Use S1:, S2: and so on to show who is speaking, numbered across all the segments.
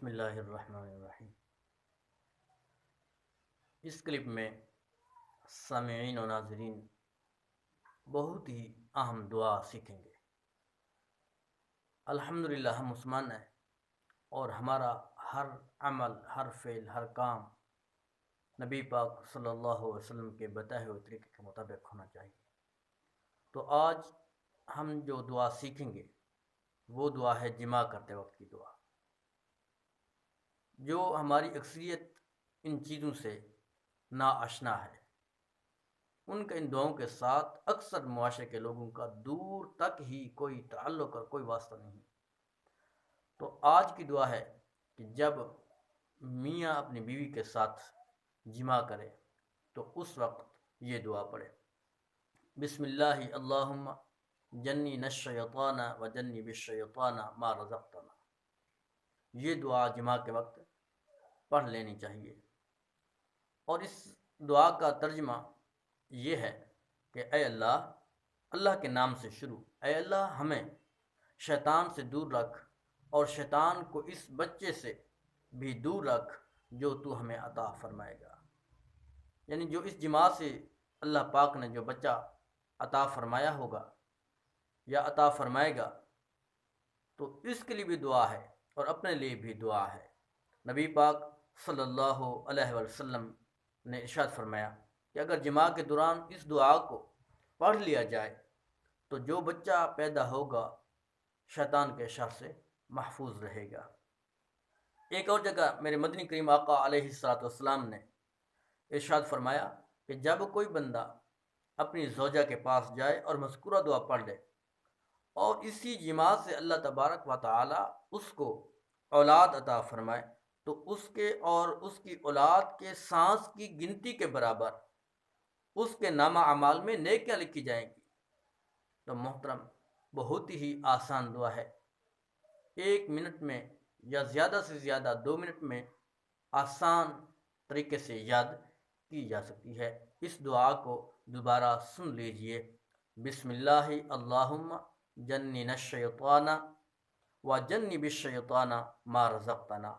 S1: بسم اللہ الرحمن الرحیم۔ اس کلپ میں سامعین و ناظرین بہت ہی اہم دعا سیکھیں گے۔ الحمدللہ ہم مسلمان ہیں اور ہمارا ہر عمل، ہر فعل، ہر کام نبی پاک صلی اللہ علیہ وسلم کے بتائے ہوئے طریقے کے مطابق ہونا چاہیے۔ تو آج ہم جو دعا سیکھیں گے وہ دعا ہے جماع کرتے وقت کی دعا، جو ہماری اکثریت ان چیزوں سے ناآشنا ہے۔ ان کا ان دعاؤں کے ساتھ اکثر معاشرے کے لوگوں کا دور تک ہی کوئی تعلق اور کوئی واسطہ نہیں۔ تو آج کی دعا ہے کہ جب میاں اپنی بیوی کے ساتھ جماع کرے تو اس وقت یہ دعا پڑھے: بسم اللہ اللہم جنبنا الشیطان و جنب الشیطان ما رزقتنا۔ یہ دعا جماع کے وقت پڑھ لینی چاہیے، اور اس دعا کا ترجمہ یہ ہے کہ اے اللہ، اللہ کے نام سے شروع، اے اللہ ہمیں شیطان سے دور رکھ، اور شیطان کو اس بچے سے بھی دور رکھ جو تو ہمیں عطا فرمائے گا۔ یعنی جو اس جماع سے اللہ پاک نے جو بچہ عطا فرمایا ہوگا یا عطا فرمائے گا، تو اس کے لیے بھی دعا ہے اور اپنے لیے بھی دعا ہے۔ نبی پاک صلی اللہ علیہ وسلم نے ارشاد فرمایا کہ اگر جماع کے دوران اس دعا کو پڑھ لیا جائے تو جو بچہ پیدا ہوگا شیطان کے شر سے محفوظ رہے گا۔ ایک اور جگہ میرے مدنی کریم آقا علیہ الصلوۃ والسلام نے ارشاد فرمایا کہ جب کوئی بندہ اپنی زوجہ کے پاس جائے اور مذکورہ دعا پڑھ لے اور اسی جماع سے اللہ تبارک و تعالی اس کو اولاد عطا فرمائے تو اس کے اور اس کی اولاد کے سانس کی گنتی کے برابر اس کے نامہ اعمال میں نیکیاں لکھی جائیں گی۔ تو محترم، بہت ہی آسان دعا ہے، 1 منٹ میں یا زیادہ سے زیادہ 2 منٹ میں آسان طریقے سے یاد کی جا سکتی ہے۔ اس دعا کو دوبارہ سن لیجئے: بسم اللہ اللہم جنبنا الشیطان و جنب الشیطان ما رزقتنا۔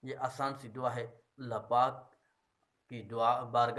S1: یہ آسان سی دعا ہے، اللہ پاک کی دعا بارگاہ